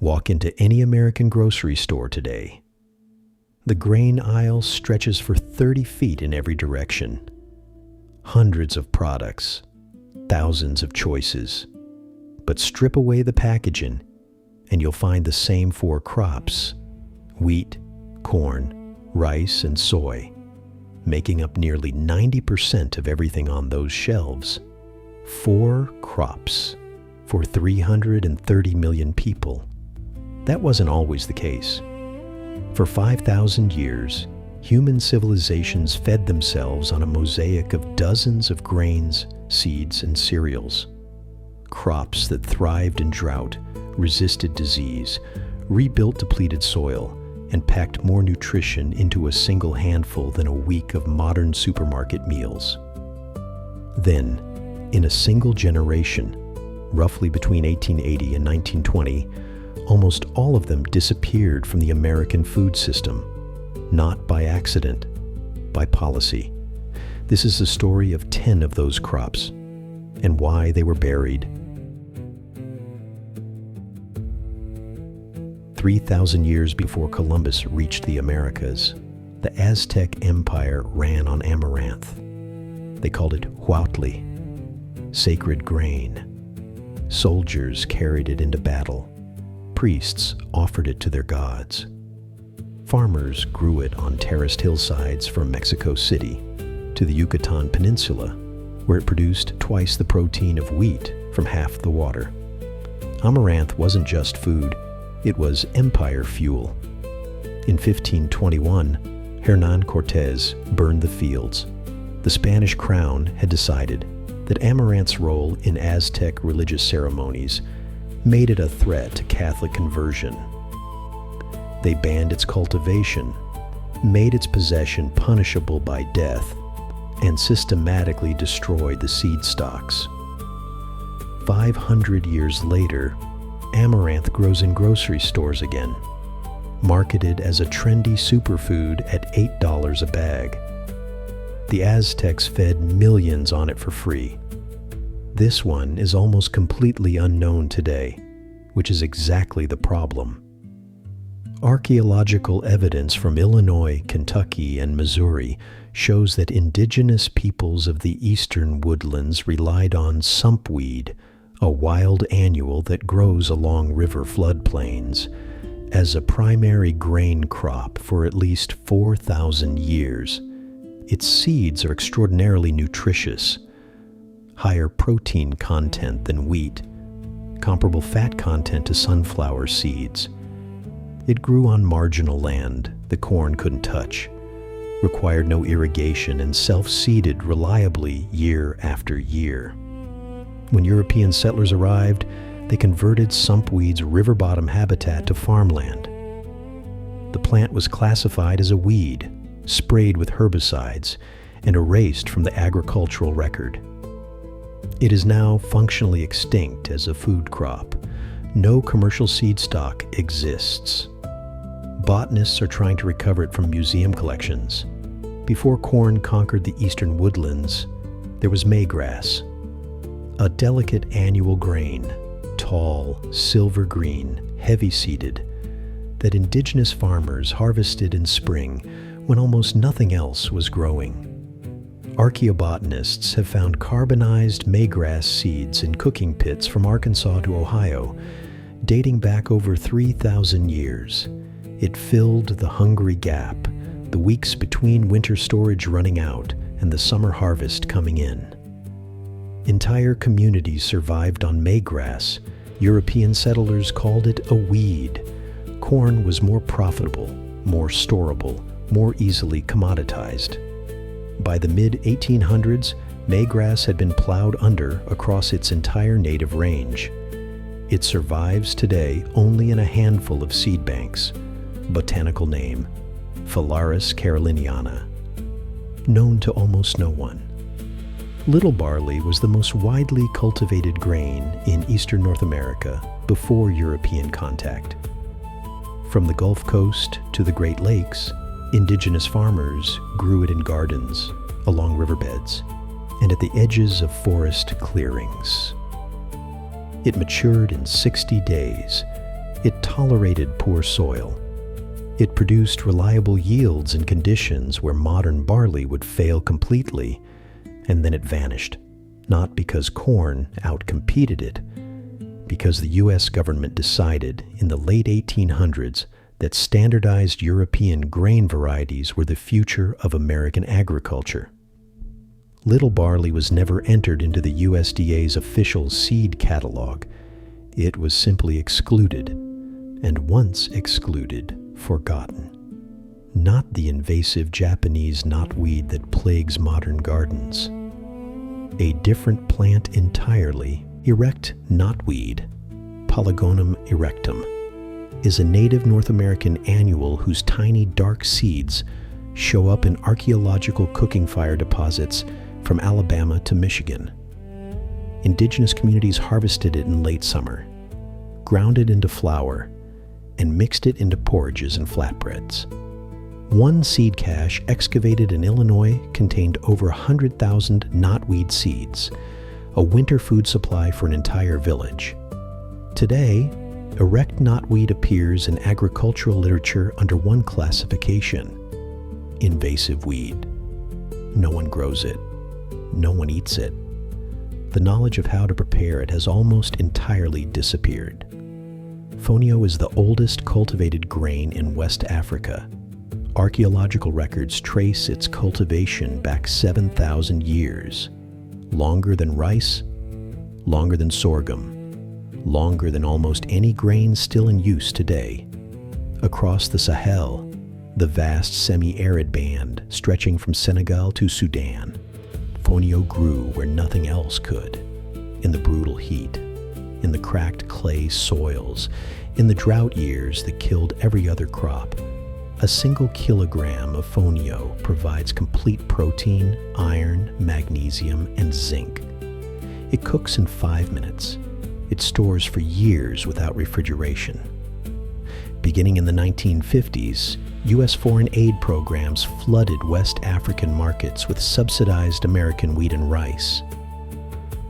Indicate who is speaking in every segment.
Speaker 1: Walk into any American grocery store today. The grain aisle stretches for 30 feet in every direction. Hundreds of products, thousands of choices. But strip away the packaging, and you'll find the same four crops: wheat, corn, rice, and soy, making up nearly 90% of everything on those shelves. 4 crops for 330 million people. That wasn't always the case. For 5,000 years, human civilizations fed themselves on a mosaic of dozens of grains, seeds, and cereals. Crops that thrived in drought, resisted disease, rebuilt depleted soil, and packed more nutrition into a single handful than a week of modern supermarket meals. Then, in a single generation, roughly between 1880 and 1920, almost all of them disappeared from the American food system, not by accident, by policy. This is the story of 10 of those crops and why they were buried. 3,000 years before Columbus reached the Americas, the Aztec Empire ran on amaranth. They called it huautli, sacred grain. Soldiers carried it into battle. Priests offered it to their gods. Farmers grew it on terraced hillsides from Mexico City to the Yucatan Peninsula, where it produced twice the protein of wheat from half the water. Amaranth wasn't just food, it was empire fuel. In 1521, Hernán Cortés burned the fields. The Spanish crown had decided that amaranth's role in Aztec religious ceremonies made it a threat to Catholic conversion. They banned its cultivation, made its possession punishable by death, and systematically destroyed the seed stocks. 500 years later, amaranth grows in grocery stores again, marketed as a trendy superfood at $8 a bag. The Aztecs fed millions on it for free. This one is almost completely unknown today, which is exactly the problem. Archaeological evidence from Illinois, Kentucky, and Missouri shows that indigenous peoples of the eastern woodlands relied on sumpweed, a wild annual that grows along river floodplains, as a primary grain crop for at least 4,000 years. Its seeds are extraordinarily nutritious, higher protein content than wheat, comparable fat content to sunflower seeds. It grew on marginal land the corn couldn't touch, required no irrigation, and self-seeded reliably year after year. When European settlers arrived, they converted sumpweed's river-bottom habitat to farmland. The plant was classified as a weed, sprayed with herbicides, and erased from the agricultural record. It is now functionally extinct as a food crop. No commercial seed stock exists. Botanists are trying to recover it from museum collections. Before corn conquered the eastern woodlands, there was Maygrass, a delicate annual grain, tall, silver green, heavy-seeded, that indigenous farmers harvested in spring when almost nothing else was growing. Archaeobotanists have found carbonized Maygrass seeds in cooking pits from Arkansas to Ohio, dating back over 3,000 years. It filled the hungry gap, the weeks between winter storage running out and the summer harvest coming in. Entire communities survived on Maygrass. European settlers called it a weed. Corn was more profitable, more storable, more easily commoditized. By the mid-1800s, Maygrass had been plowed under across its entire native range. It survives today only in a handful of seed banks. Botanical name, Phalaris caroliniana. Known to almost no one. Little barley was the most widely cultivated grain in eastern North America before European contact. From the Gulf Coast to the Great Lakes, indigenous farmers grew it in gardens, along riverbeds, and at the edges of forest clearings. It matured in 60 days It tolerated poor soil. It produced reliable yields in conditions where modern barley would fail completely, and then it vanished, not because corn outcompeted it, because the U.S. government decided in the late 1800s that standardized European grain varieties were the future of American agriculture. Little barley was never entered into the USDA's official seed catalog. It was simply excluded, and once excluded, forgotten. Not the invasive Japanese knotweed that plagues modern gardens. A different plant entirely, Erect knotweed, Polygonum erectum, is a native North American annual whose tiny dark seeds show up in archaeological cooking fire deposits from Alabama to Michigan. Indigenous communities harvested it in late summer, ground it into flour, and mixed it into porridges and flatbreads. One seed cache excavated in Illinois contained over 100,000 knotweed seeds, a winter food supply for an entire village. Today, erect knotweed appears in agricultural literature under one classification: invasive weed. No one grows it. No one eats it. The knowledge of how to prepare it has almost entirely disappeared. Fonio is the oldest cultivated grain in West Africa. Archaeological records trace its cultivation back 7,000 years. Longer than rice, longer than sorghum, longer than almost any grain still in use today. Across the Sahel, the vast semi-arid band stretching from Senegal to Sudan, Fonio grew where nothing else could, in the brutal heat, in the cracked clay soils, in the drought years that killed every other crop. A single kilogram of Fonio provides complete protein, iron, magnesium, and zinc. It cooks in 5 minutes. It stores for years without refrigeration. Beginning in the 1950s, U.S. foreign aid programs flooded West African markets with subsidized American wheat and rice.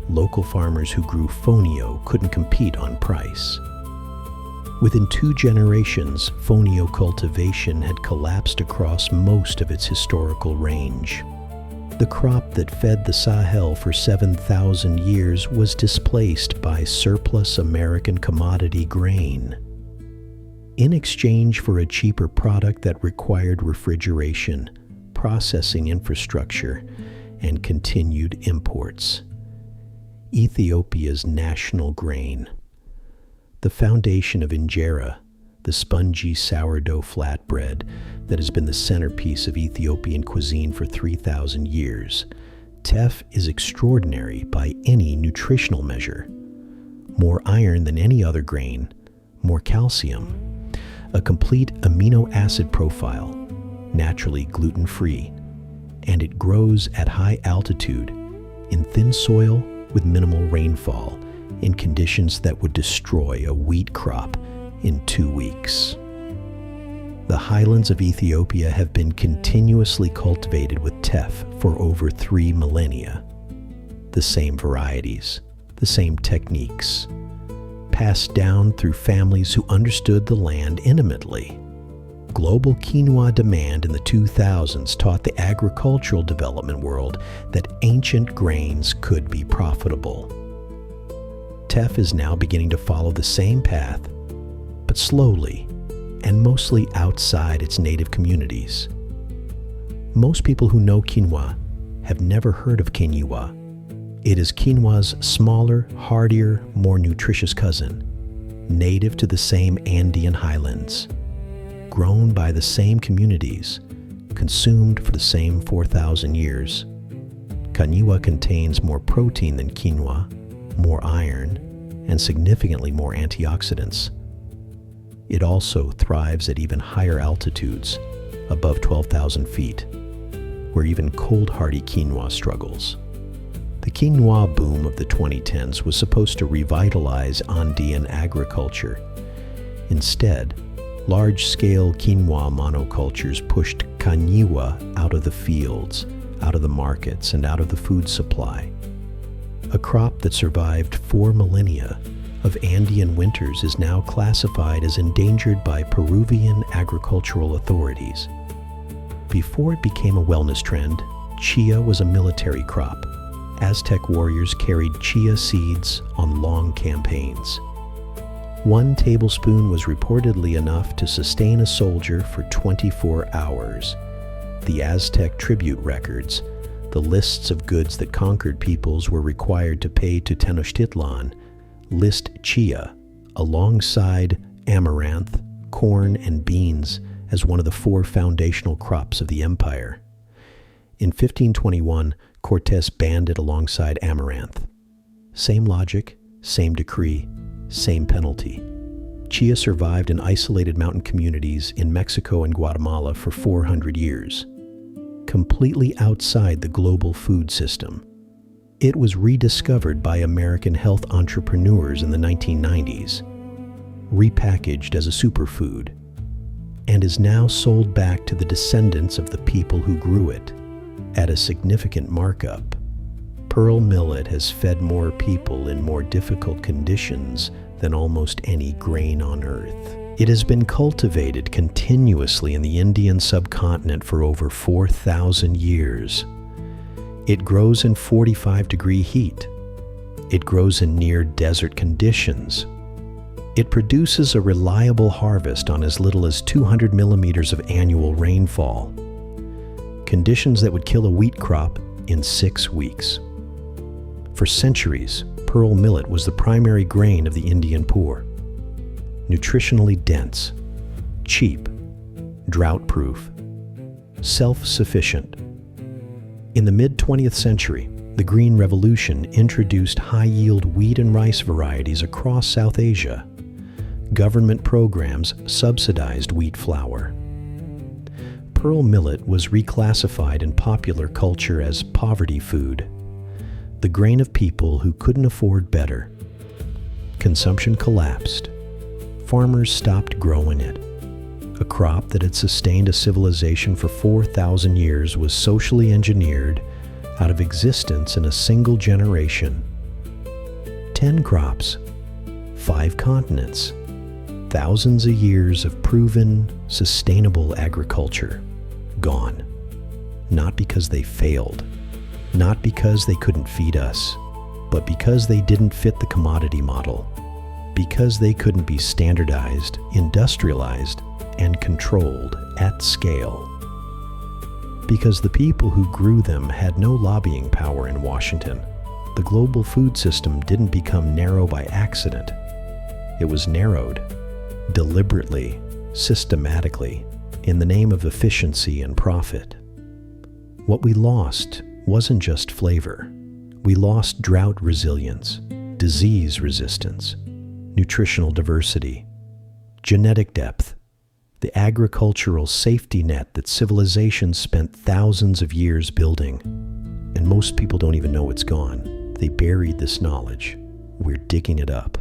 Speaker 1: Local farmers who grew Fonio couldn't compete on price. Within 2 generations, Fonio cultivation had collapsed across most of its historical range. The crop that fed the Sahel for 7,000 years was displaced by surplus American commodity grain. In exchange for a cheaper product that required refrigeration, processing infrastructure, and continued imports. Ethiopia's national grain. The foundation of injera, the spongy sourdough flatbread that has been the centerpiece of Ethiopian cuisine for 3,000 years, Teff is extraordinary by any nutritional measure. More iron than any other grain, more calcium, a complete amino acid profile, naturally gluten-free, and it grows at high altitude, in thin soil with minimal rainfall, in conditions that would destroy a wheat crop in 2 weeks. The highlands of Ethiopia have been continuously cultivated with teff for over 3 millennia. The same varieties, the same techniques, passed down through families who understood the land intimately. Global quinoa demand in the 2000s taught the agricultural development world that ancient grains could be profitable. Teff is now beginning to follow the same path, but slowly and mostly outside its native communities. Most people who know quinoa have never heard of Kañiwa. It is quinoa's smaller, hardier, more nutritious cousin, native to the same Andean highlands, grown by the same communities, consumed for the same 4,000 years. Kañiwa contains more protein than quinoa, more iron, and significantly more antioxidants. It also thrives at even higher altitudes, above 12,000 feet, where even cold-hardy quinoa struggles. The quinoa boom of the 2010s was supposed to revitalize Andean agriculture. Instead, large-scale quinoa monocultures pushed Kañiwa out of the fields, out of the markets, and out of the food supply. A crop that survived 4 millennia of Andean winters is now classified as endangered by Peruvian agricultural authorities. Before it became a wellness trend, chia was a military crop. Aztec warriors carried chia seeds on long campaigns. 1 tablespoon was reportedly enough to sustain a soldier for 24 hours. The Aztec tribute records, the lists of goods that conquered peoples were required to pay to Tenochtitlan, list chia alongside amaranth, corn, and beans as one of the 4 foundational crops of the empire. In 1521, Cortés banned it alongside amaranth. Same logic, same decree, same penalty. Chia survived in isolated mountain communities in Mexico and Guatemala for 400 years, completely outside the global food system. It was rediscovered by American health entrepreneurs in the 1990s, repackaged as a superfood, and is now sold back to the descendants of the people who grew it at a significant markup. Pearl millet has fed more people in more difficult conditions than almost any grain on earth. It has been cultivated continuously in the Indian subcontinent for over 4,000 years. It grows in 45-degree heat. It grows in near desert conditions. It produces a reliable harvest on as little as 200 millimeters of annual rainfall, conditions that would kill a wheat crop in 6 weeks. For centuries, pearl millet was the primary grain of the Indian poor. Nutritionally dense, cheap, drought-proof, self-sufficient. In the mid-20th century, the Green Revolution introduced high-yield wheat and rice varieties across South Asia. Government programs subsidized wheat flour. Pearl millet was reclassified in popular culture as poverty food, the grain of people who couldn't afford better. Consumption collapsed. Farmers stopped growing it. A crop that had sustained a civilization for 4,000 years was socially engineered out of existence in a single generation. 10 crops, 5 continents, thousands of years of proven, sustainable agriculture gone. Not because they failed, not because they couldn't feed us, but because they didn't fit the commodity model, because they couldn't be standardized, industrialized, and controlled at scale. Because the people who grew them had no lobbying power in Washington. The global food system didn't become narrow by accident. It was narrowed, deliberately, systematically, in the name of efficiency and profit. What we lost wasn't just flavor. We lost drought resilience, disease resistance, nutritional diversity, genetic depth, the agricultural safety net that civilizations spent thousands of years building. And most people don't even know it's gone. They buried this knowledge. We're digging it up.